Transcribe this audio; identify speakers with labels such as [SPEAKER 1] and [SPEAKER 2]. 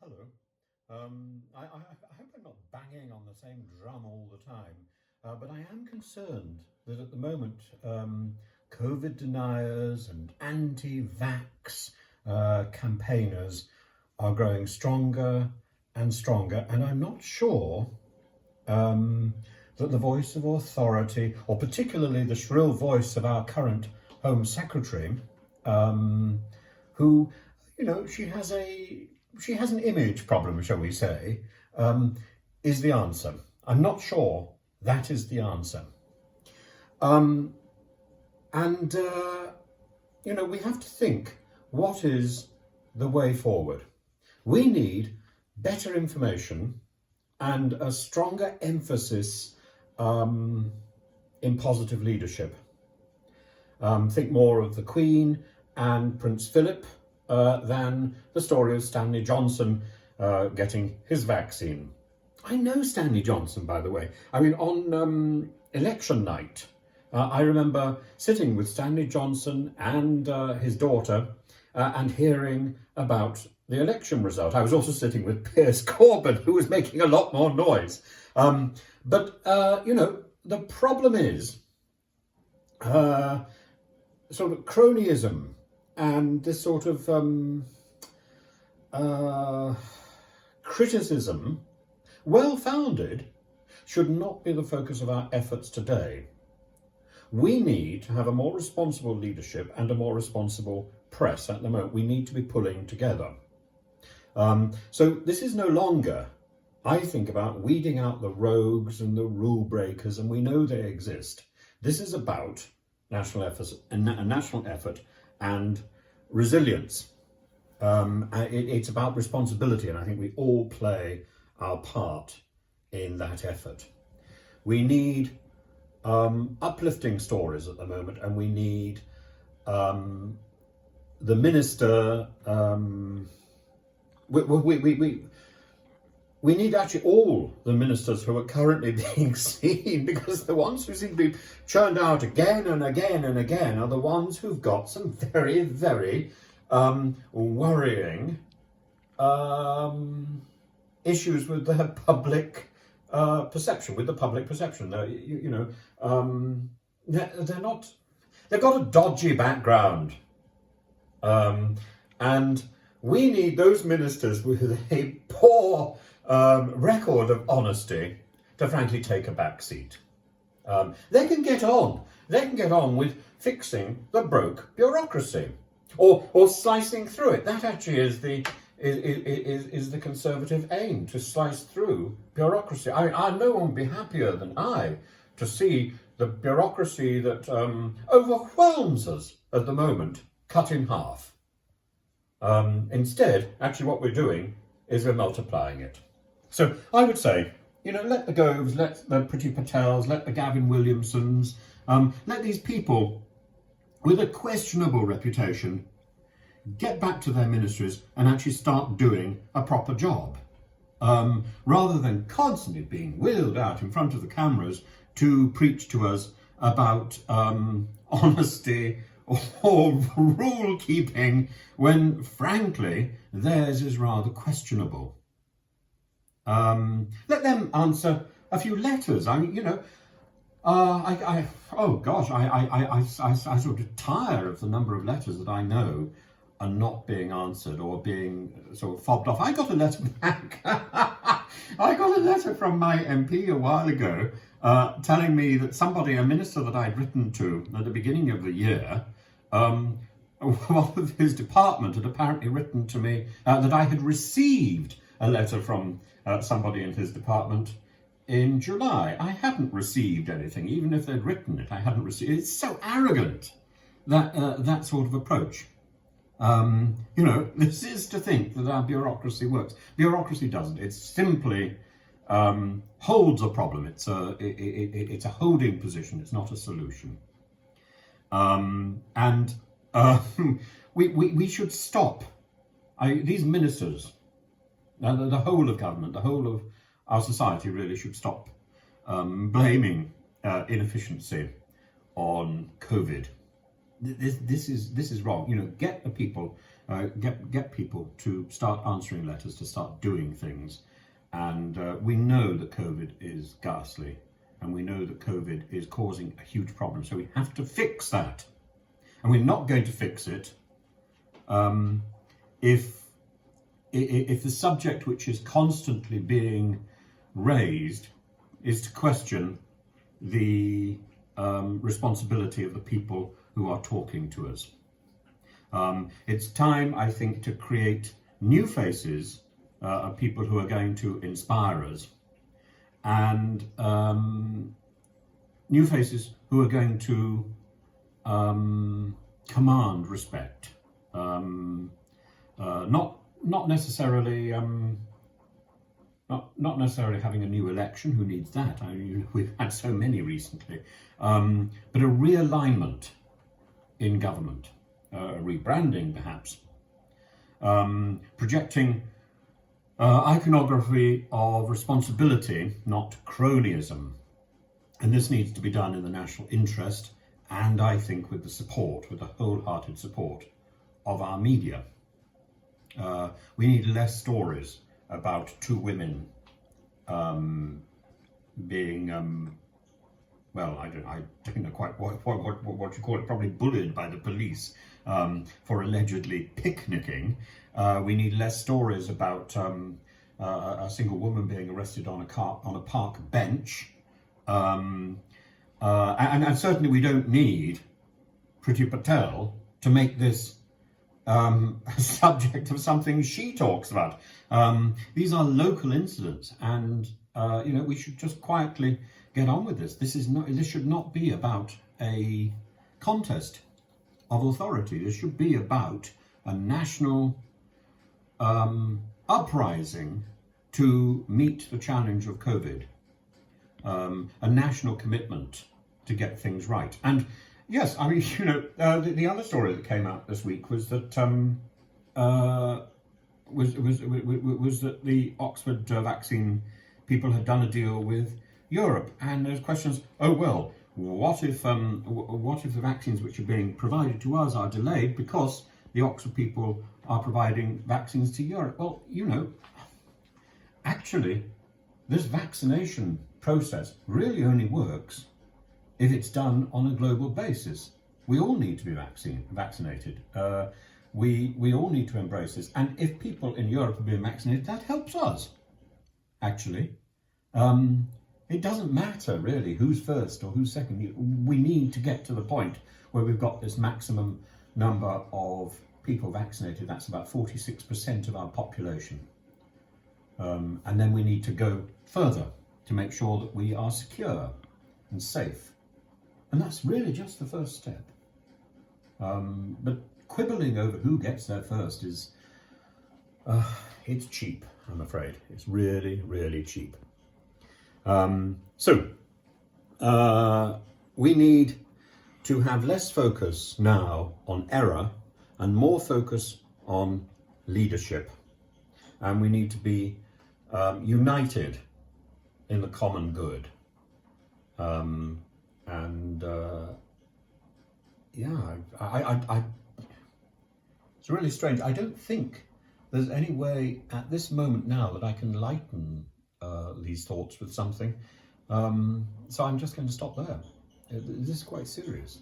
[SPEAKER 1] Hello. I hope I'm not banging on the same drum all the time, but I am concerned that at the moment COVID deniers and anti-vax campaigners are growing stronger and stronger, and I'm not sure that the voice of authority, or particularly the shrill voice of our current Home Secretary, who, she has an image problem, shall we say, is the answer. I'm not sure that is the answer. We have to think, what is the way forward? We need better information and a stronger emphasis in positive leadership. Think more of the Queen and Prince Philip than the story of Stanley Johnson getting his vaccine. I know Stanley Johnson, by the way. I mean, on election night, I remember sitting with Stanley Johnson and his daughter and hearing about the election result. I was also sitting with Piers Corbyn, who was making a lot more noise. The problem is sort of cronyism and this sort of criticism, well-founded, should not be the focus of our efforts today. We need to have a more responsible leadership and a more responsible press at the moment. We need to be pulling together. So this is no longer, I think, about weeding out the rogues and the rule breakers, and we know they exist. This is about national effort and resilience. It's about responsibility, and I think we all play our part in that effort. We need uplifting stories at the moment, and we need the minister. We need actually all the ministers who are currently being seen, because the ones who seem to be churned out again and again and again are the ones who've got some very, very worrying issues with their public perception, they're not, they've got a dodgy background. And we need those ministers with a poor record of honesty to frankly take a back seat. They can get on with fixing the broke bureaucracy, or slicing through it. That actually is the Conservative aim, to slice through bureaucracy. I no one would be happier than I to see the bureaucracy that overwhelms us at the moment cut in half. Instead, actually what we're doing is we're multiplying it. So I would say, let the Goves, let the Priti Patels, let the Gavin Williamsons, let these people with a questionable reputation get back to their ministries and actually start doing a proper job, rather than constantly being wheeled out in front of the cameras to preach to us about honesty or rule keeping, when frankly theirs is rather questionable. Let them answer a few letters. I sort of tire of the number of letters that I know are not being answered or being sort of fobbed off. I got a letter back. I got a letter from my MP a while ago telling me that a minister that I'd written to at the beginning of the year, one of his department had apparently written to me that I had received a letter from somebody in his department in July. I hadn't received anything, even if they'd written it. I hadn't received. It's so arrogant, that sort of approach. This is to think that our bureaucracy works. Bureaucracy doesn't. It simply holds a problem. It's a holding position. It's not a solution. We should stop. These ministers, the whole of government, the whole of our society really should stop blaming inefficiency on COVID. This is wrong. Get the people get people to start answering letters, to start doing things. And we know that COVID is ghastly, and we know that COVID is causing a huge problem. So we have to fix that. And we're not going to fix it if the subject which is constantly being raised is to question the responsibility of the people who are talking to us. It's time, I think, to create new faces of people who are going to inspire us, and new faces who are going to command respect. Not necessarily not necessarily having a new election. Who needs that? I mean, we've had so many recently. But a realignment in government, a rebranding perhaps, projecting iconography of responsibility, not cronyism. And this needs to be done in the national interest, and I think with the wholehearted support of our media. We need less stories about two women being, well, I don't know quite what you call it, probably bullied by the police for allegedly picnicking. We need less stories about a single woman being arrested on a park bench. And certainly we don't need Priti Patel to make this a subject of something she talks about. These are local incidents, and we should just quietly get on with this. This should not be about a contest of authority. This should be about a national uprising to meet the challenge of COVID. A national commitment to get things right. And yes, I mean, the other story that came out this week was that was that the Oxford vaccine people had done a deal with Europe, and there's questions. Oh well, what if the vaccines which are being provided to us are delayed because the Oxford people are providing vaccines to Europe? Well, actually, this vaccination process really only works if it's done on a global basis. We all need to be vaccinated. We all need to embrace this. And if people in Europe are being vaccinated, that helps us, actually. It doesn't matter, really, who's first or who's second. We need to get to the point where we've got this maximum number of people vaccinated. That's about 46% of our population. And then we need to go further to make sure that we are secure and safe. And that's really just the first step. But quibbling over who gets there first is, it's cheap, I'm afraid. It's really, really cheap. So we need to have less focus now on error and more focus on leadership. And we need to be united in the common good. It's really strange. I don't think there's any way at this moment now that I can lighten these thoughts with something. So I'm just going to stop there. This is quite serious.